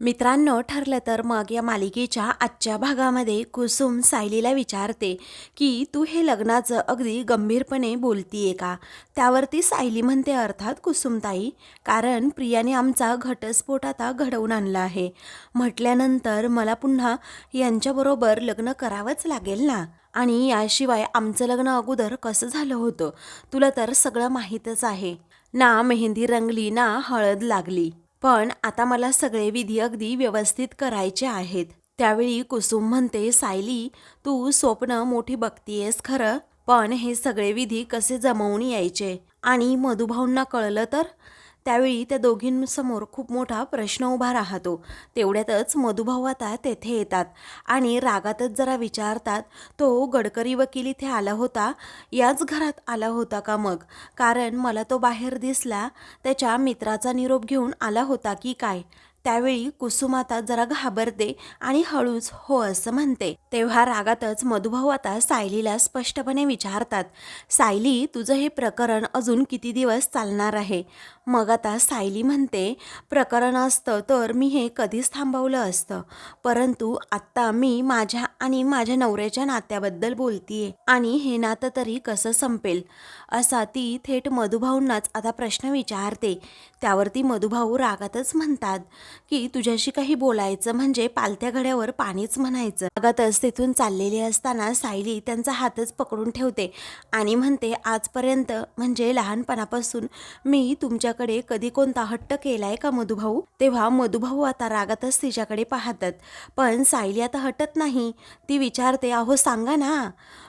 मित्रांनो, ठरलं तर मग या मालिकेच्या आजच्या भागामध्ये कुसुम सायलीला विचारते की तू हे लग्नाचं अगदी गंभीरपणे बोलतीये का. त्यावरती सायली म्हणते, अर्थात कुसुमताई, कारण प्रियाने आमचा घटस्फोट आता घडवून आणला आहे म्हटल्यानंतर मला पुन्हा यांच्याबरोबर लग्न करावंच लागेल ना. आणि याशिवाय आमचं लग्न अगोदर कसं झालं होतं तुला तर सगळं माहीतच आहे ना. मेहंदी रंगली ना हळद लागली, पण आता मला सगळे विधी अगदी व्यवस्थित करायचे आहेत. त्यावेळी कुसुम म्हणते, सायली, तू स्वप्न मोठी बघतीयेस खरं, पण हे सगळे विधी कसे जमवून यायचे आणि मधुभाऊंना कळलं तर. त्यावेळी त्या दोघींसमोर खूप मोठा प्रश्न उभा राहतो. तेवढ्यातच मधुभाऊ आता तेथे येतात आणि रागातच जरा विचारतात, तो गडकरी वकील इथे आला होता, याच घरात आला होता का मग? कारण मला तो बाहेर दिसला, त्याच्या मित्राचा निरोप घेऊन आला होता की काय? त्यावेळी कुसुम आता जरा घाबरते आणि हळूच हो असं म्हणते. तेव्हा रागातच मधुभाऊ आता सायलीला स्पष्टपणे विचारतात, सायली, तुझं हे प्रकरण अजून किती दिवस चालणार आहे? मग आता सायली म्हणते, प्रकरण असतं तर मी हे कधीच थांबवलं असतं, परंतु आत्ता मी माझ्या आणि माझ्या नवऱ्याच्या नात्याबद्दल बोलतीये आणि हे नातं तरी कसं संपेल, असा ती थेट मधुभाऊंनाच आता प्रश्न विचारते. त्यावरती मधुभाऊ रागातच म्हणतात की तुझ्याशी काही बोलायचं म्हणजे पालत्या घड्यावर पाणीच म्हणायचं. रागातच तिथून चाललेले असताना सायली त्यांचा हातच पकडून ठेवते आणि म्हणते, आजपर्यंत म्हणजे लहानपणापासून मी तुमच्याकडे कधी कोणता हट्ट केलाय का मधुभाऊ? तेव्हा मधुभाऊ आता रागातच तिच्याकडे पाहतात, पण सायली आता हटत नाही. ती विचारते, अहो सांगा ना,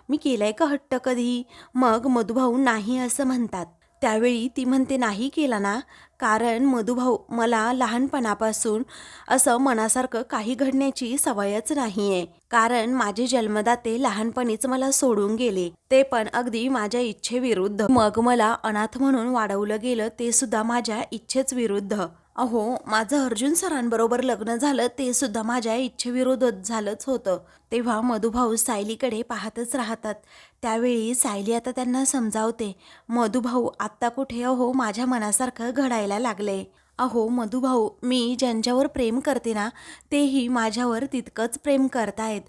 मी केलाय का हट्ट कधी? मग मधुभाऊ नाही असं म्हणतात. त्यावेळी ती म्हणते, नाही केला ना, कारण मधुभाऊ, मला लहानपणापासून असं मनासारखं काही घडण्याची सवयच नाही आहे. कारण माझे जन्मदाते लहानपणीच मला सोडून गेले, ते पण अगदी माझ्या इच्छेविरुद्ध. मग मला अनाथ म्हणून वाढवलं गेलं, ते सुद्धा माझ्या इच्छेच विरुद्ध. अहो, माझं अर्जुन सरांबरोबर लग्न झालं, ते सुद्धा माझ्या इच्छेविरुद्ध झालंच होतं. तेव्हा मधुभाऊ सायलीकडे पाहतच राहतात. त्यावेळी सायली आता त्यांना समजावते, मधुभाऊ आत्ता कुठे, अहो माझ्या मनासारखं घडायला लागले. अहो मधुभाऊ, मी ज्यांच्यावर प्रेम करते ना, तेही माझ्यावर तितकंच प्रेम करतायत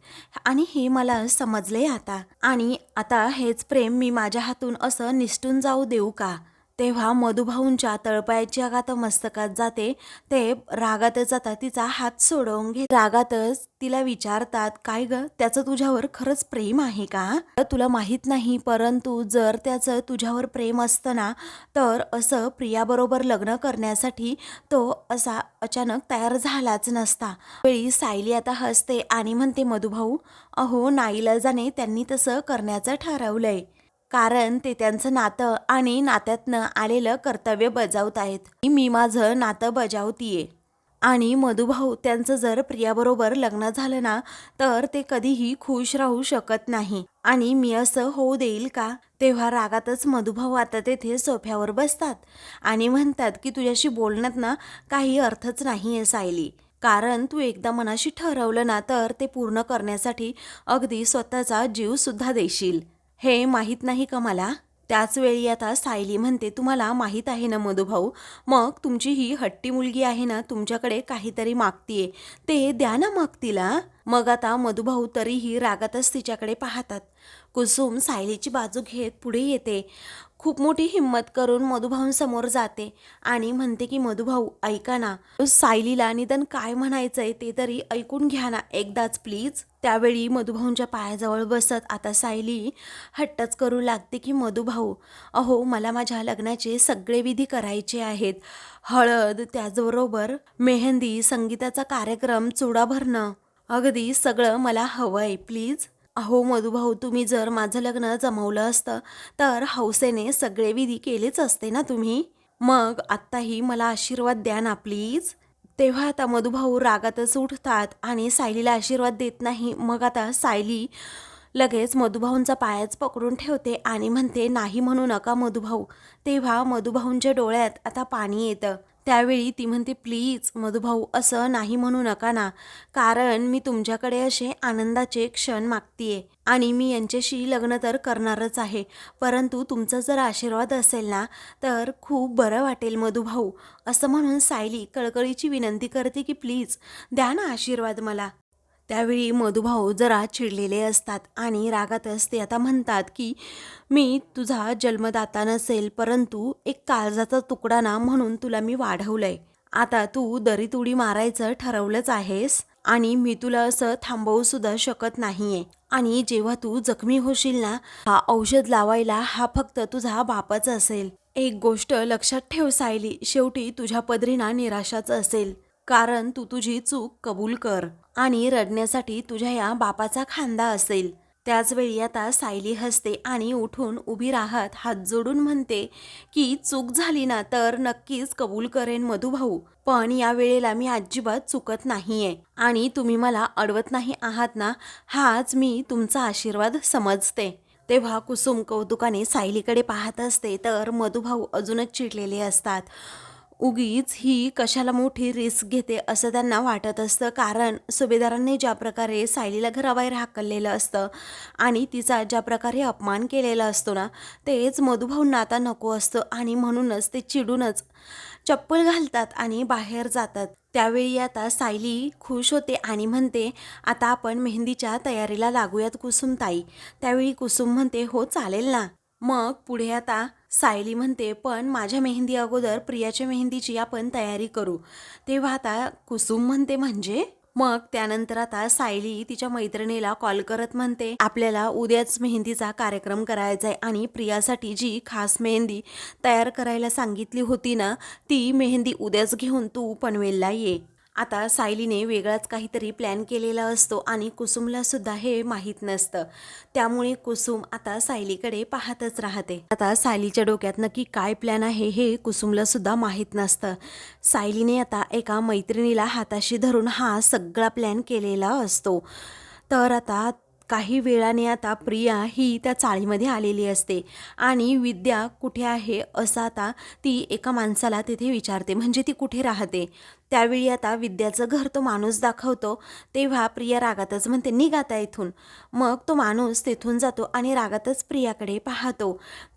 आणि हे मला समजले आता. आणि आता हेच प्रेम मी माझ्या हातून असं निसटून जाऊ देऊ का? तेव्हा मधुभाऊंच्या तळपायाची आग आता मस्तकात जाते. ते रागातच आता तिचा हात सोडवून घेत रागातच तिला विचारतात, काय ग, त्याचं तुझ्यावर खरंच प्रेम आहे का? तुला माहीत नाही, परंतु जर त्याचं तुझ्यावर प्रेम असतं ना, तर असं प्रियाबरोबर लग्न करण्यासाठी तो असा अचानक तयार झालाच नसता. वेळी सायली आता हसते आणि म्हणते, मधुभाऊ, अहो नाईलाजाने त्यांनी तसं करण्याचं ठरवलंय, कारण ते त्यांचं नातं आणि नात्यातनं आलेलं कर्तव्य बजावत आहेत. मी माझं नातं बजावतीये आणि मधुभाऊ, त्यांचं जर प्रियाबरोबर लग्न झालं ना, तर ते कधीही खुश राहू शकत नाही आणि मी असं होऊ देईल का? तेव्हा रागातच मधुभाऊ आता तेथे सोफ्यावर बसतात आणि म्हणतात की तुझ्याशी बोलण्यात ना काही अर्थच नाही आहे सायली, कारण तू एकदा मनाशी ठरवलं ना, तर ते पूर्ण करण्यासाठी अगदी स्वतःचा जीव सुद्धा देशील. हे माहीत नाही का मला? त्याच वेळी आता सायली म्हणते, तुम्हाला माहीत आहे ना मधुभाऊ, मग तुमची ही हट्टी मुलगी आहे ना, तुमच्याकडे काहीतरी मागतीये, ते द्या ना मग तिला. मग आता मधुभाऊ तरीही रागातच तिच्याकडे पाहतात. कुसुम सायलीची बाजू घेत पुढे येते, खूप मोठी हिंमत करून मधुभाऊंसमोर जाते आणि म्हणते की मधुभाऊ ऐका ना, सायलीला निदान काय म्हणायचंय ते तरी ऐकून घ्या ना एकदाच प्लीज. त्यावेळी मधुभाऊंच्या पायाजवळ बसत आता सायली हट्टच करू लागते की मधुभाऊ, अहो मला माझ्या लग्नाचे सगळे विधी करायचे आहेत, हळद, त्याचबरोबर मेहंदी, संगीताचा कार्यक्रम, चुडा भरणं, अगदी सगळं मला हवंय प्लीज. अहो मधुभाऊ, तुम्ही जर माझं लग्न जमवलं असतं तर हौसेने सगळे विधी केलेच असते ना तुम्ही. मग आत्ताही मला आशीर्वाद द्या ना प्लीज. तेव्हा आता मधुभाऊ रागातच उठतात आणि सायलीला आशीर्वाद देत नाही. मग आता सायली लगेच मधुभाऊंचा पायच पकडून ठेवते आणि म्हणते, नाही म्हणू नका मधुभाऊ. तेव्हा मधुभाऊंच्या डोळ्यात आता पाणी येतं. त्यावेळी ती म्हणते, प्लीज मधुभाऊ असं नाही म्हणू नका ना, कारण मी तुमच्याकडे असे आनंदाचे क्षण मागतीये आणि मी यांच्याशी लग्न तर करणारच आहे, परंतु तुमचा जर आशीर्वाद असेल ना तर खूप बरं वाटेल मधुभाऊ. असं म्हणून सायली कळकळीची विनंती करते की प्लीज द्या ना आशीर्वाद मला. त्यावेळी मधुभाऊ जरा चिडलेले असतात आणि रागातच ते आता म्हणतात की मी तुझा जन्मदाता नसेल, परंतु एक काळजाचा तुकडा ना म्हणून तुला मी वाढवलंय. आता तू दरीत उडी मारायचं ठरवलंच आहेस आणि मी तुला असं थांबवू सुद्धा शकत नाहीये. आणि जेव्हा तू जखमी होशील ना, हा औषध लावायला हा फक्त तुझा बापच असेल. एक गोष्ट लक्षात ठेव सायली, शेवटी तुझ्या पदरी ना निराशाच असेल, कारण तू तुझी चूक कबूल कर आणि रडण्यासाठी तुझ्या या बापाचा खांदा असेल. त्याच वेळी आता सायली हसते आणि उठून उभी राहत हात जोडून म्हणते की चूक झाली ना तर नक्कीच कबूल करेन मधुभाऊ, पण या वेळेला मी अजिबात चुकत नाहीये आणि तुम्ही मला अडवत नाही आहात ना, हाच मी तुमचा आशीर्वाद समजते. तेव्हा कुसुम कौतुकाने सायलीकडे पाहत असते तर मधुभाऊ अजूनच चिडलेले असतात. उगीच ही कशाला मोठी रिस्क घेते असं त्यांना वाटत असतं, कारण सुभेदारांनी ज्या प्रकारे सायलीला घराबाहेर हाकललेलं असतं आणि तिचा ज्या प्रकारे अपमान केलेला असतो ना, तेच मधुभाऊंना आता नको असतं आणि म्हणूनच ते चिडूनच चप्पल घालतात आणि बाहेर जातात. त्यावेळी आता सायली खुश होते आणि म्हणते, आता आपण मेहंदीच्या तयारीला लागूयात कुसुमताई. त्यावेळी कुसुम म्हणते, हो चालेल ना. मग पुढे आता सायली म्हणते, पण माझ्या मेहंदी अगोदर प्रियाच्या मेहंदीची आपण तयारी करू. तेव्हा आता कुसुम म्हणते, म्हणजे? मग त्यानंतर आता सायली तिच्या मैत्रिणीला कॉल करत म्हणते, आपल्याला उद्याच मेहंदीचा कार्यक्रम करायचा आहे आणि प्रियासाठी जी खास मेहंदी तयार करायला सांगितली होती ना, ती मेहंदी उद्याच घेऊन तू पनवेलला ये. आता सायलीने वेगळाच काहीतरी प्लॅन केलेला असतो आणि कुसुमला सुद्धा हे माहीत नसतं. त्यामुळे कुसुम आता सायलीकडे पाहतच राहते. आता सायलीच्या डोक्यात नक्की काय प्लॅन आहे हे कुसुमला सुद्धा माहीत नसतं. सायलीने आता एका मैत्रिणीला हाताशी धरून हा सगळा प्लॅन केलेला असतो. तर आता काही वेळाने आता प्रिया ही त्या चाळीमध्ये आलेली असते आणि विद्या कुठे आहे असं आता ती एका माणसाला तिथे विचारते, म्हणजे ती कुठे राहते. त्यावेळी आता विद्याचं घर तो माणूस दाखवतो. तेव्हा प्रिया रागातच म्हणते, निघ आता इथून. मग तो माणूस तेथून जातो आणि रागातच प्रियाकडे पाहतो.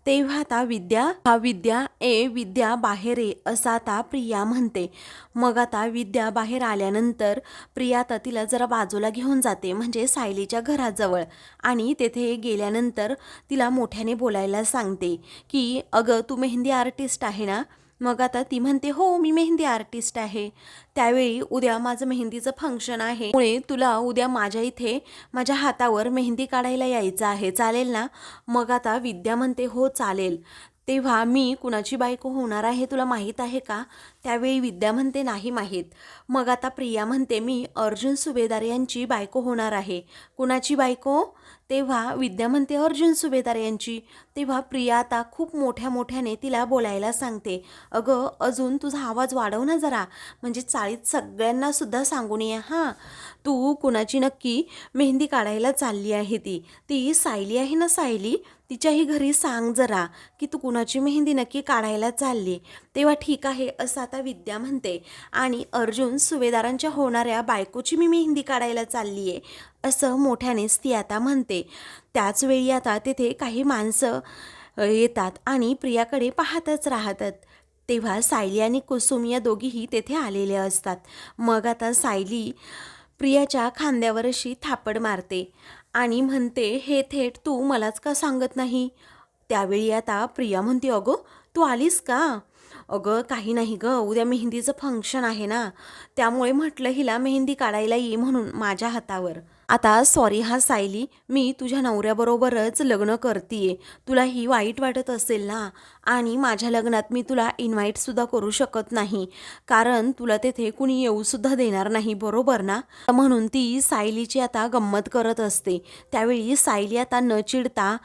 तेव्हा आता विद्या बाहेर ये असं आता प्रिया म्हणते. मग आता विद्या बाहेर आल्यानंतर प्रिया आता तिला जरा बाजूला घेऊन जाते, म्हणजे सायलीच्या घराजवळ, आणि तेथे गेल्यानंतर तिला मोठ्याने बोलायला सांगते की अगं तू मेहंदी आर्टिस्ट आहे ना. मग आता ती म्हणते, हो मी मेहंदी आर्टिस्ट आहे. त्यावेळी उद्या माझं मेहंदीचं फंक्शन आहे, त्यामुळे तुला उद्या माझ्या इथे माझ्या हातावर मेहंदी काढायला यायचं आहे, चालेल ना. मग आता विद्या म्हणते, हो चालेल. तेव्हा मी कुणाची बायको होणार आहे तुला माहीत आहे का? त्यावेळी विद्या म्हणते, नाही माहीत. मग आता प्रिया म्हणते, मी अर्जुन सुभेदार यांची बायको होणार आहे. कुणाची बायको? तेव्हा विद्या म्हणते, अर्जुन सुभेदार यांची. तेव्हा प्रिया आता खूप मोठ्याने तिला बोलायला सांगते, अगं अजून तुझा आवाज वाढव ना जरा, म्हणजे चाळीत सगळ्यांना सुद्धा सांगून ये हां, तू कुणाची नक्की मेहंदी काढायला चालली आहे. ती सायली आहे ना, सायली, तिच्याही घरी सांग जरा की तू कुणाची मेहंदी नक्की काढायला चालली. तेव्हा ठीक आहे असं आता विद्या म्हणते, आणि अर्जुन सुभेदारांच्या होणाऱ्या बायकोची मी मेहंदी काढायला चालली आहे असं मोठ्यानेच ती आता म्हणते. त्याच वेळी आता तेथे काही माणसं येतात आणि प्रियाकडे पाहतच राहतात. तेव्हा सायली आणि कुसुम या दोघीही तेथे आलेले असतात. मग आता सायली प्रियाच्या खांद्यावर अशी थापड मारते आणि म्हणते, हे थेट तू मलाच का सांगत नाही? त्यावेळी आता प्रिया म्हणते, अगं तू आलीस का? अगं काही नाही गं, उद्या मेहंदीचं फंक्शन आहे ना, त्यामुळे म्हटलं हिला मेहंदी काढायला ये म्हणून माझ्या हातावर. आता सॉरी हा सायली, मी तुझ्या नवऱ्याबरोबरच लग्न करतीये, तुलाही वाईट वाटत असेल ना, आणि माझ्या लग्नात मी तुला इन्व्हाइटसुद्धा करू शकत नाही, कारण तुला तेथे कुणी येऊसुद्धा देणार नाही, बरोबर ना. म्हणून ती सायलीची आता गंमत करत असते. त्यावेळी सायली आता न चिडता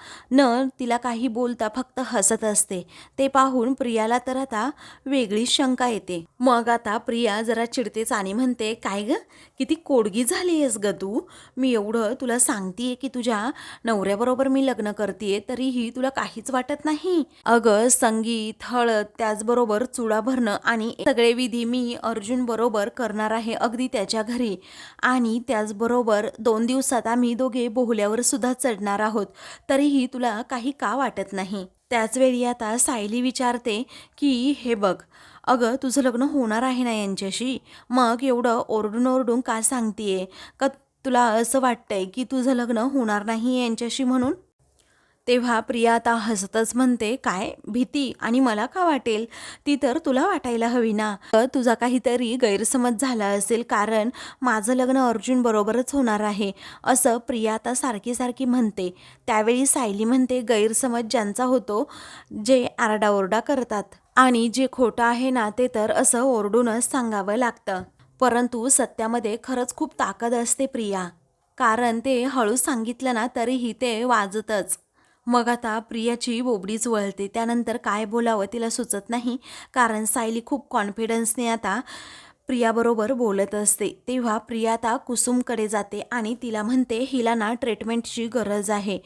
तिला काही बोलता फक्त हसत असते. ते पाहून प्रियाला तर आता वेगळीच शंका येते. मग आता प्रिया जरा चिडतेच आणि म्हणते, काय ग किती कोडगी झाली आहेस ग तू, मी एवढं तुला सांगतेय की तुझ्या नवऱ्याबरोबर मी लग्न करतेय तरीही तुला काहीच वाटत नाही. अगं संगीत, हळद, त्याचबरोबर चुडा भरणं आणि सगळे विधी मी अर्जुन बरोबर करणार आहे, अगदी त्याच्या घरी. आणि त्याचबरोबर 2 दिवसात आम्ही दोघे बोहल्यावर सुद्धा चढणार आहोत. तरीही तुला काही का वाटत नाही? त्याचवेळी आता सायली विचारते की हे बघ, अगं तुझं लग्न होणार आहे ना यांच्याशी, मग एवढं ओरडून ओरडून का सांगतीये? का तुला असं वाटतंय की तुझं लग्न होणार नाही यांच्याशी म्हणून? तेव्हा प्रिया आता हसतच म्हणते, काय भीती? आणि मला का वाटेल? ती तर तुला वाटायला हवी ना. तुझा काहीतरी गैरसमज झाला असेल, कारण माझं लग्न अर्जुन बरोबरच होणार आहे असं प्रिया आता सारखी सारखी म्हणते. त्यावेळी सायली म्हणते, गैरसमज ज्यांचा होतो, जे आरडाओरडा करतात, आणि जे खोटं आहे ना ते तर असं ओरडूनच सांगावं लागतं. परंतु सत्यामध्ये खरंच खूप ताकद असते प्रिया, कारण ते हळू सांगितलं ना तरीही ते वाजतच. मग आता प्रियाची बोबडीच वळते. त्यानंतर काय बोलावं तिला सुचत नाही, कारण सायली खूप कॉन्फिडन्सने आता प्रियाबरोबर बोलत असते. तेव्हा प्रिया आता कुसुमकडे जाते आणि तिला म्हणते, हिला ना ट्रीटमेंटची गरज आहे,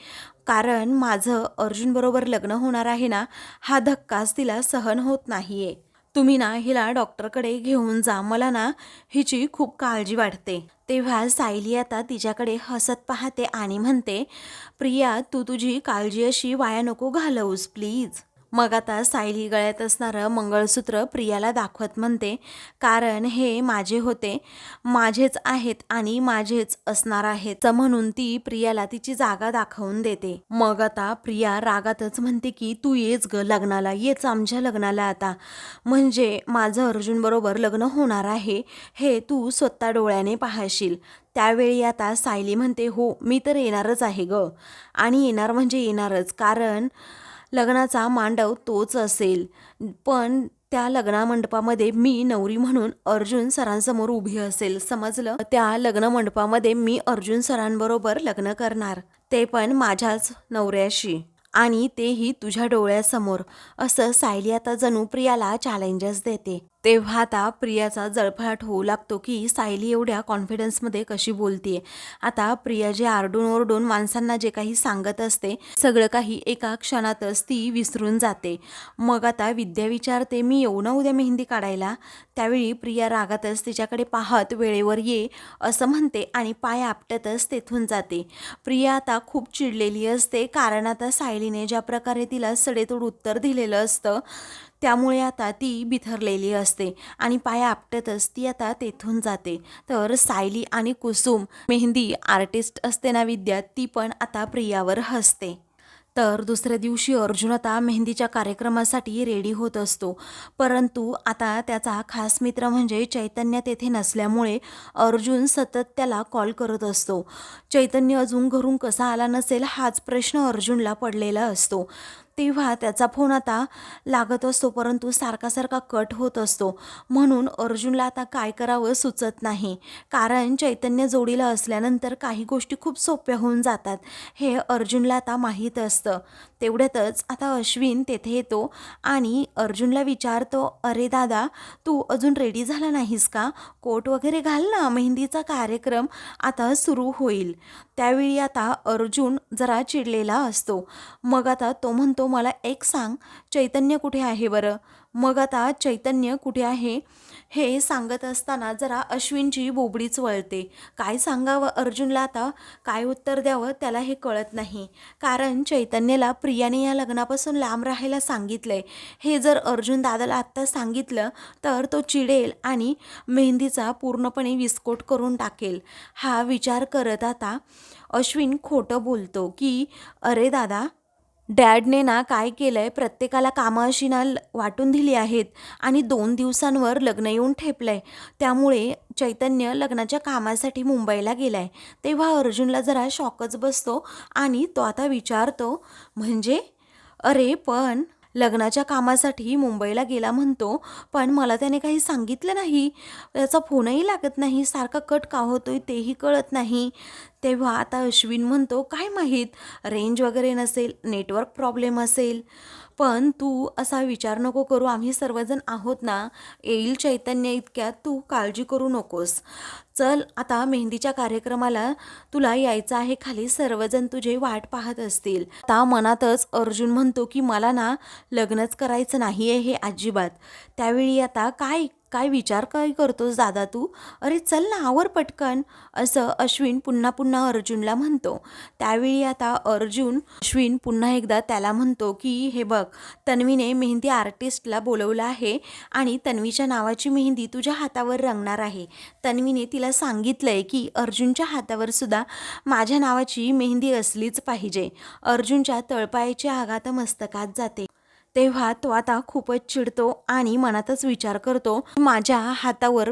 कारण माझं अर्जुनबरोबर लग्न होणार आहे ना, हा धक्काच तिला सहन होत नाहीये. तुम्ही ना हिला डॉक्टरकडे घेऊन जा, मला ना हिची खूप काळजी वाटते. तेव्हा सायली आता तिच्याकडे हसत पाहते आणि म्हणते, प्रिया तू तुझी काळजी अशी वाया नको घालवूस प्लीज. मग आता सायली गळ्यात असणारं मंगळसूत्र प्रियाला दाखवत म्हणते, कारण हे माझे होते, माझेच आहेत आणि माझेच असणार आहेत असं म्हणून ती प्रियाला तिची जागा दाखवून देते. मग आता प्रिया रागातच म्हणते की तू येच ग लग्नाला, येच आमच्या लग्नाला आता, म्हणजे माझं अर्जुन बरोबर लग्न होणार आहे हे तू स्वतः डोळ्याने पाहशील. त्यावेळी आता सायली म्हणते, हो मी तर येणारच आहे ग, आणि येणार म्हणजे येणारच, कारण लग्नाचा मांडव तोच असेल. पण त्या लग्नमंडपामध्ये मी नवरी म्हणून अर्जुन सरांसमोर उभी असेल, समजलं? त्या लग्नमंडपामध्ये मी अर्जुन सरांबरोबर लग्न करणार, ते पण माझ्याच नवऱ्याशी, आणि तेही तुझ्या डोळ्यासमोर, असं सायली आता जणू प्रियाला चॅलेंजेस देते. तेव्हा आता प्रियाचा जळफळाट होऊ लागतो की सायली एवढ्या कॉन्फिडन्समध्ये कशी बोलतीये. आता प्रिया जे आरडून ओरडून माणसांना जे काही सांगत असते, सगळं काही एका क्षणातच ती विसरून जाते. मग आता विद्या विचारते, मी येऊ ना उद्या मेहंदी काढायला? त्यावेळी प्रिया रागातच तिच्याकडे पाहत वेळेवर ये असं म्हणते आणि पाय आपटतच तेथून जाते. प्रिया आता खूप चिडलेली असते, कारण आता सायलीने ज्या प्रकारे तिला सडेतोड उत्तर दिलेलं असतं, त्यामुळे आता ती बिथरलेली असते आणि पाय आपटतच ती आता तेथून जाते. तर सायली आणि कुसुम, मेहंदी आर्टिस्ट असते ना विद्या, ती पण आता प्रियावर हसते. तर दुसऱ्या दिवशी अर्जुन आता मेहंदीच्या कार्यक्रमासाठी रेडी होत असतो, परंतु आता त्याचा खास मित्र म्हणजे चैतन्य तेथे नसल्यामुळे अर्जुन सतत त्याला कॉल करत असतो. चैतन्य अजून घरून कसा आला नसेल हाच प्रश्न अर्जुनला पडलेला असतो. तेव्हा त्याचा फोन आता लागत असतो, परंतु सारखा सारखा कट होत असतो. म्हणून अर्जुनला आता काय करावं सुचत नाही, कारण चैतन्य जोडीला असल्यानंतर काही गोष्टी खूप सोप्या होऊन जातात, हे अर्जुनला आता माहीत असतं. तेवढ्यातच आता अश्विन तेथे येतो आणि अर्जुनला विचारतो, अरे दादा, तू अजून रेडी झाला नाहीस का? कोट वगैरे घाल ना, मेहंदीचा कार्यक्रम आता सुरू होईल. त्यावेळी आता अर्जुन जरा चिडलेला असतो. मग आता तो म्हणतो, मला एक सांग, चैतन्य कुठे आहे बरं? मग आता चैतन्य कुठे आहे हे सांगत असताना जरा अश्विनची बोबडीच वळते. काय सांगावं अर्जुनला आता, काय उत्तर द्यावं त्याला हे कळत नाही, कारण चैतन्याला प्रियाने या लग्नापासून लांब राहायला सांगितलंय. हे जर अर्जुन दादाला आत्ता सांगितलं तर तो चिडेल आणि मेहंदीचा पूर्णपणे विस्फोट करून टाकेल. हा विचार करत आता अश्विन खोटं बोलतो की, अरे दादा, डॅडने ना काय केलंय, प्रत्येकाला कामं अशी ना वाटून दिली आहेत आणि 2 दिवसांवर लग्न येऊन ठेपलंय, त्यामुळे चैतन्य लग्नाच्या कामासाठी मुंबईला गेलाय. तेव्हा अर्जुनला जरा शॉकच बसतो आणि तो आता विचारतो, म्हणजे? अरे पण लग्नाच्या कामासाठी मुंबईला गेला म्हणतो, पण मला त्याने काही सांगितलं नाही, त्याचा फोनही लागत नाही, सारखा कट का होतोय तेही कळत नाही. तेव्हा आता अश्विन म्हणतो, काय माहीत, रेंज वगैरे नसेल, नेटवर्क प्रॉब्लेम असेल. पण तू असा विचार नको करू, आम्ही सर्वजण आहोत ना, येईल चैतन्य इतक्यात, तू काळजी करू नकोस. चल आता मेहंदीच्या कार्यक्रमाला तुला यायचं आहे खाली, सर्वजण तुझे वाट पाहत असतील. आता मनातच अर्जुन म्हणतो की मला ना लग्नच करायचं नाही आहे हे अजिबात. त्यावेळी आता काय काय विचार काय करतोस दादा तू, अरे चल ना आवर पटकन, असं अश्विन पुन्हा पुन्हा अर्जुनला म्हणतो. त्यावेळी आता अश्विन पुन्हा एकदा त्याला म्हणतो की हे बघ, तन्वीने मेहंदी आर्टिस्टला बोलवलं आहे आणि तन्वीच्या नावाची मेहंदी तुझ्या हातावर रंगणार आहे. तन्वीने तिला सांगितलंय की अर्जुनच्या हातावर सुद्धा माझ्या नावाची मेहंदी असलीच पाहिजे. अर्जुनच्या तळपायाची आघात मस्तकात जाते. तेव्हा तो आता खूपच चिडतो आणि मनातच विचार करतो, माझ्या हातावर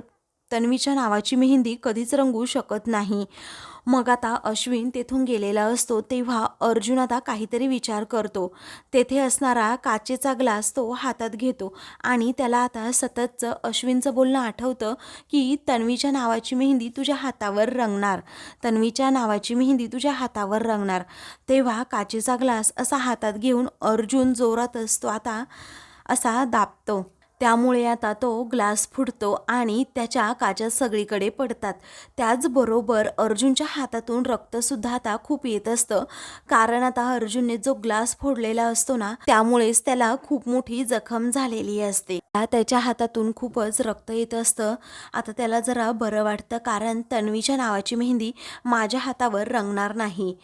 तन्वीच्या नावाची मेहंदी कधीच रंगू शकत नाही. मग आता अश्विन तेथून गेलेला असतो. तेव्हा अर्जुन आता काहीतरी विचार करतो. तेथे असणारा काचेचा ग्लास तो हातात घेतो आणि त्याला आता सततचं अश्विनचं बोलणं आठवतं की तन्वीच्या नावाची मेहंदी तुझ्या हातावर रंगणार, तन्वीच्या नावाची मेहंदी तुझ्या हातावर रंगणार. तेव्हा काचेचा ग्लास असा हातात घेऊन अर्जुन जोरात असतो आता असा दाबतो. त्यामुळे आता तो ग्लास फुटतो आणि त्याच्या काचा सगळीकडे पडतात. त्याचबरोबर अर्जुनच्या हातातून रक्तसुद्धा आता खूप येत असतं, कारण आता अर्जुनने जो ग्लास फोडलेला असतो ना, त्यामुळेच त्याला खूप मोठी जखम झालेली असते. त्याच्या हातातून खूपच रक्त येत असतं. आता त्याला जरा बरं वाटतं, कारण तन्वीच्या नावाची मेहंदी माझ्या हातावर रंगणार नाही.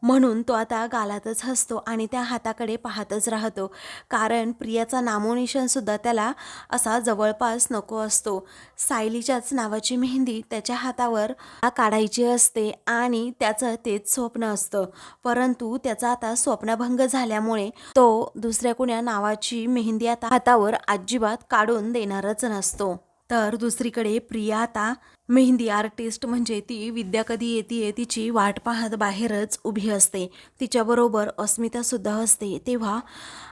म्हणून तो आता गालातच हसतो आणि त्या हाताकडे पाहतच राहतो, कारण प्रियाचा नामोनिशाणसुद्धा त्याला असा जवळपास नको असतो. सायलीच्याच नावाची मेहंदी त्याच्या हातावर काढायची असते आणि त्याचं तेच स्वप्न असतं. परंतु त्याचा आता स्वप्नभंग झाल्यामुळे तो दुसऱ्या कोण्या नावाची मेहंदी आता हातावर अजिबात काढून देणारच नसतो. तर दुसरीकडे प्रिया आता मेहंदी आर्टिस्ट म्हणजे ती विद्या कधी येते तिची वाट पाहत बाहेरच उभी असते. तिच्याबरोबर अस्मितासुद्धा असते. तेव्हा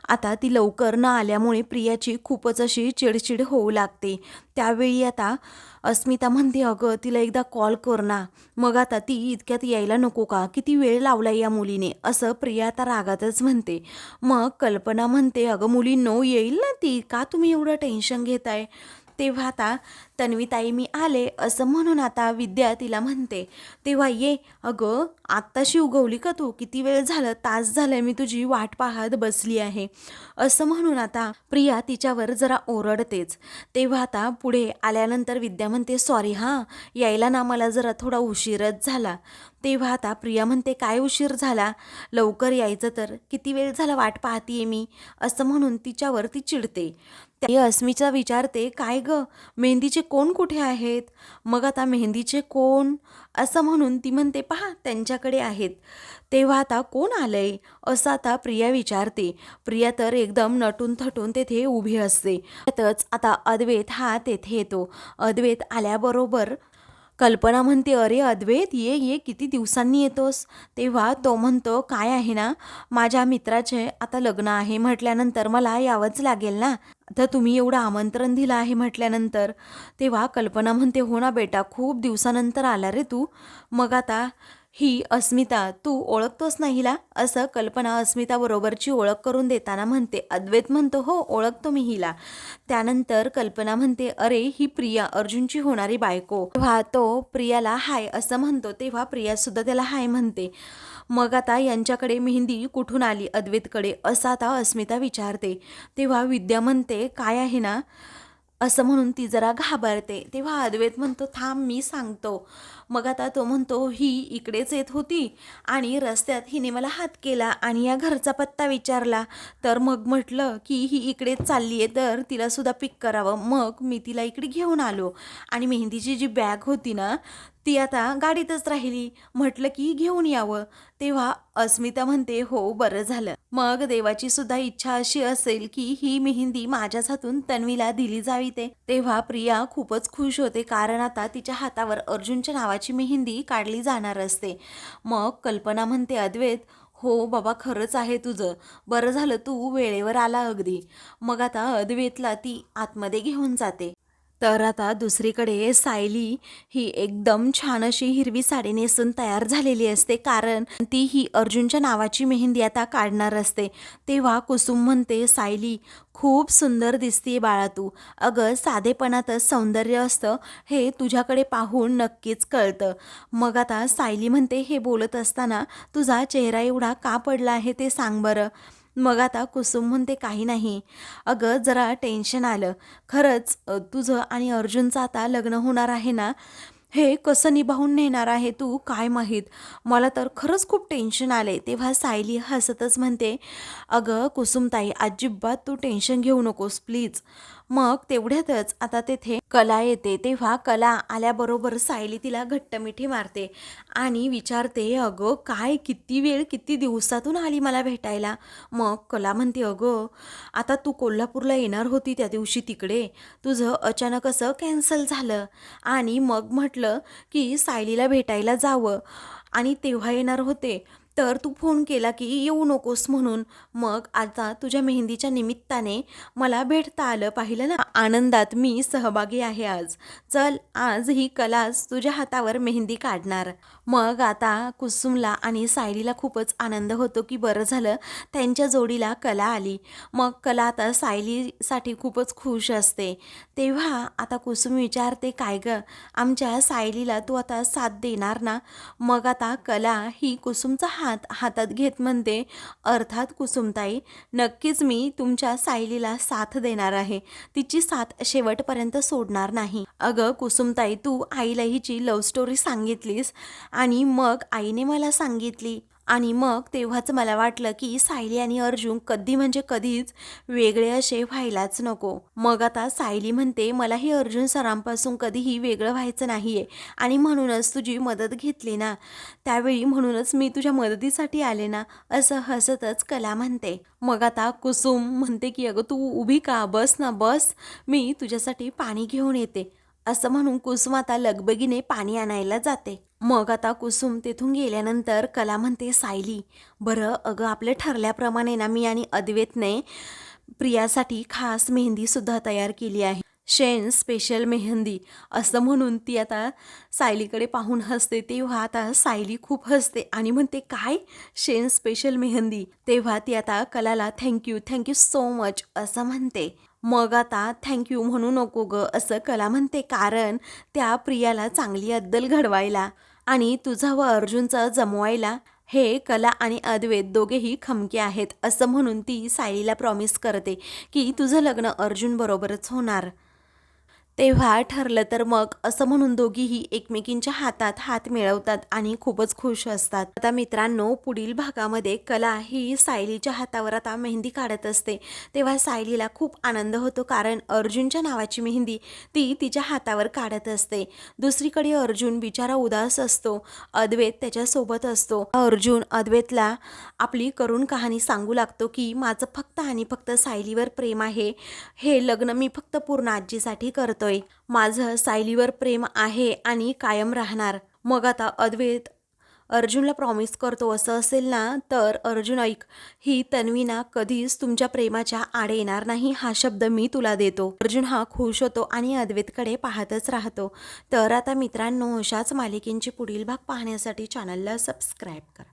आता ती लवकर न आल्यामुळे प्रियाची खूपच अशी चिडचिड होऊ लागते. त्यावेळी आता अस्मिता म्हणते, अगं तिला एकदा कॉल कर ना. मग आता ती इतक्यात यायला नको का, किती वेळ लावला या मुलीने, असं प्रिया आता रागातच म्हणते. मग कल्पना म्हणते, अगं मुलींनो येईल ना ती, का तुम्ही एवढं टेन्शन घेताय. तेव्हा आता तन्वीताई मी आले असं म्हणून आता विद्या तिला म्हणते. तेव्हा ये, अगं आत्ताशी उगवली का तू, किती वेळ झालं, तास झालाय मी तुझी वाट पाहत बसली आहे, असं म्हणून आता प्रिया तिच्यावर जरा ओरडतेच. तेव्हा आता पुढे आल्यानंतर विद्या म्हणते, सॉरी हां, यायला ना मला जरा थोडा उशीरच झाला. तेव्हा आता प्रिया म्हणते, काय उशीर झाला, लवकर यायचं तर, किती वेळ झाला वाट पाहतीये मी, असं म्हणून तिच्यावर ती चिडते. त्या अस्मिता विचारते, काय ग मेहंदीचे कोण कुठे आहेत. मग आता मेहंदीचे कोण असं म्हणून ती म्हणते, पहा त्यांच्याकडे आहेत. तेव्हा आता कोण आलंय असं आता प्रिया विचारते. प्रिया तर एकदम नटून थटून तेथे उभी असते. त्यातच आता अद्वैत हा तेथे येतो. अद्वैत आल्याबरोबर कल्पना म्हणते, अरे अद्वैत ये ये, किती दिवसांनी येतोस. तेव्हा तो म्हणतो, काय आहे ना, माझ्या मित्राचे आता लग्न आहे म्हटल्यानंतर मला यावंच लागेल ना, आता तुम्ही एवढं आमंत्रण दिलं आहे म्हटल्यानंतर. तेव्हा कल्पना म्हणते, हो ना बेटा, खूप दिवसानंतर आला रे तू. मग आता ही अस्मिता, तू ओळखतोस ना हिला, असं कल्पना अस्मिताबरोबरची ओळख करून देताना म्हणते. अद्वैत म्हणतो, हो ओळखतो मी हिला. त्यानंतर कल्पना म्हणते, अरे ही प्रिया, अर्जुनची होणारी बायको. तेव्हा तो प्रियाला हाय असं म्हणतो. तेव्हा प्रियासुद्धा त्याला हाय म्हणते. मग आता यांच्याकडे मेहंदी कुठून आली अद्वैतकडे, असं आता अस्मिता विचारते. तेव्हा विद्या म्हणते, काय आहे ना, असं म्हणून ती जरा घाबरते. तेव्हा अद्वैत म्हणतो, थांब मी सांगतो. मग आता तो म्हणतो, ही इकडेच येत होती आणि रस्त्यात हिने मला हात केला आणि या घरचा पत्ता विचारला, तर मग म्हटलं की ही इकडेच चालली आहे तर तिलासुद्धा पिक करावं. मग मी तिला इकडे घेऊन आलो आणि मेहंदीची जी बॅग होती ना ती आता गाडीतच राहिली, म्हटलं की घेऊन यावं. तेव्हा अस्मिता म्हणते, हो बरं झालं. मग देवाची सुद्धा इच्छा अशी असेल की ही मेहंदी माझ्याच हातून तन्वीला दिली जावी. तेव्हा प्रिया खूपच खुश होते, कारण आता तिच्या हातावर अर्जुनच्या नावाची मेहंदी काढली जाणार असते. मग कल्पना म्हणते, अद्वैत हो बाबा, खरंच आहे तुझं, बरं झालं तू वेळेवर आला अगदी. मग आता अद्वैतला ती आतमध्ये घेऊन जाते. तर आता दुसरीकडे सायली ही एकदम छान अशी हिरवी साडी नेसून तयार झालेली असते, कारण ती ही अर्जुनच्या नावाची मेहंदी आता काढणार असते. तेव्हा कुसुम म्हणते, सायली खूप सुंदर दिसतीये बाळा तू. अगं साधेपणातच सौंदर्य असतं हे तुझ्याकडे पाहून नक्कीच कळतं. मग आता सायली म्हणते, हे बोलत असताना तुझा चेहरा एवढा का पडला आहे ते सांग बरं. मग आता कुसुम म्हणते, काही नाही अगं, जरा टेन्शन आलं. खरंच तुझं आणि अर्जुनचं आता लग्न होणार आहे ना, हे कसं निभावून नेणार आहे तू काय माहीत. मला तर खरंच खूप टेन्शन आले. तेव्हा सायली हसतच म्हणते, अगं कुसुमताई, अजिबात तू टेन्शन घेऊ नकोस प्लीज. मग तेवढ्यातच आता तेथे कला येते. तेव्हा कला आल्याबरोबर सायली तिला घट्ट मिठी मारते आणि विचारते, अगं काय, किती वेळ, किती दिवसातून आली मला भेटायला. मग कला म्हणते, अगं आता तू कोल्हापूरला येणार होती त्या दिवशी तिकडे, तुझं अचानक असं कॅन्सल झालं आणि मग म्हटलं की सायलीला भेटायला जावं आणि तेव्हा येणार होते, तर तू फोन केला की येऊ नकोस म्हणून. मग आता तुझ्या मेहंदीच्या निमित्ताने मला भेटता आलं, पाहिलं ना, आनंदात मी सहभागी आहे आज. चल, आज ही कलाच तुझ्या हातावर मेहंदी काढणार. मग आता कुसुमला आणि सायलीला खूपच आनंद होतो की बरं झालं त्यांच्या जोडीला कला आली. मग कला आता सायलीसाठी खूपच खुश असते. तेव्हा आता कुसुम विचारते, काय गं, आमच्या सायलीला तू आता साथ देणार ना. मग आता कला ही कुसुमचा हात हातात घेत म्हणते, अर्थात कुसुमताई, नक्कीच मी तुमच्या सायलीला साथ देणार आहे. तिची साथ शेवटपर्यंत सोडणार नाही. अगं कुसुमताई, तू आईला हिची लव्ह स्टोरी सांगितलीस आणि मग आईने मला सांगितली आणि मग तेव्हाच मला वाटलं की सायली आणि अर्जुन कधी म्हणजे कधीच वेगळे असे व्हायलाच नको. मग आता सायली म्हणते, मलाही अर्जुन सरांपासून कधीही वेगळं व्हायचं नाहीये आणि म्हणूनच तुझी मदत घेतली ना, त्यावेळी म्हणूनच मी तुझ्या मदतीसाठी आले ना, असं हसतच कला म्हणते. मग आता कुसुम म्हणते की अगं तू उभी का, बस ना बस, मी तुझ्यासाठी पाणी घेऊन येते. असं म्हणून कुसुम आता लगबगीने पाणी आणायला जाते. मग आता कुसुम तेथून गेल्यानंतर कला म्हणते, सायली बरं, अगं आपलं ठरल्याप्रमाणे ना मी आणि अद्वैतने प्रियासाठी खास मेहंदीसुद्धा तयार केली आहे, शेन स्पेशल मेहंदी. असं म्हणून ती आता सायलीकडे पाहून हसते. तेव्हा आता सायली खूप हसते आणि म्हणते, काय, शेन स्पेशल मेहंदी. तेव्हा ती आता कलाला थँक्यू, थँक्यू सो मच असं म्हणते. मग आता थँक्यू म्हणू नको ग असं कला म्हणते, कारण त्या प्रियाला चांगली अद्दल घडवायला आणि तुझा व अर्जुनचं जमवायला हे कला आणि अद्वैत दोघेही खमके आहेत. असं म्हणून ती सायलीला प्रॉमिस करते की तुझं लग्न अर्जुन बरोबरच होणार. तेव्हा ठरलं तर मग असं म्हणून दोघीही एकमेकींच्या हातात हात मिळवतात आणि खूपच खुश असतात. आता मित्रांनो, पुढील भागामध्ये कला ही सायलीच्या हातावर आता मेहंदी काढत असते. तेव्हा सायलीला खूप आनंद होतो, कारण अर्जुनच्या नावाची मेहंदी ती तिच्या हातावर काढत असते. दुसरीकडे अर्जुन बिचारा उदास असतो. अद्वैत त्याच्यासोबत असतो. अर्जुन अद्वैतला आपली करुण कहाणी सांगू लागतो की माझं फक्त आणि फक्त सायलीवर प्रेम आहे. हे लग्न मी फक्त पूर्ण आजीसाठी करतोय. माझं सायलीवर प्रेम आहे आणि कायम राहणार. मग आता अद्वैत अर्जुनला प्रॉमिस करतो, असं असेल ना तर अर्जुन ऐक, ही तन्वी ना कधीच तुमच्या प्रेमाच्या आडे येणार नाही, हा शब्द मी तुला देतो. अर्जुन हा खुश होतो आणि अद्वैतकडे पाहतच राहतो. तर आता मित्रांनो, अशाच मालिकेंचे पुढील भाग पाहण्यासाठी चॅनलला सबस्क्राईब करा.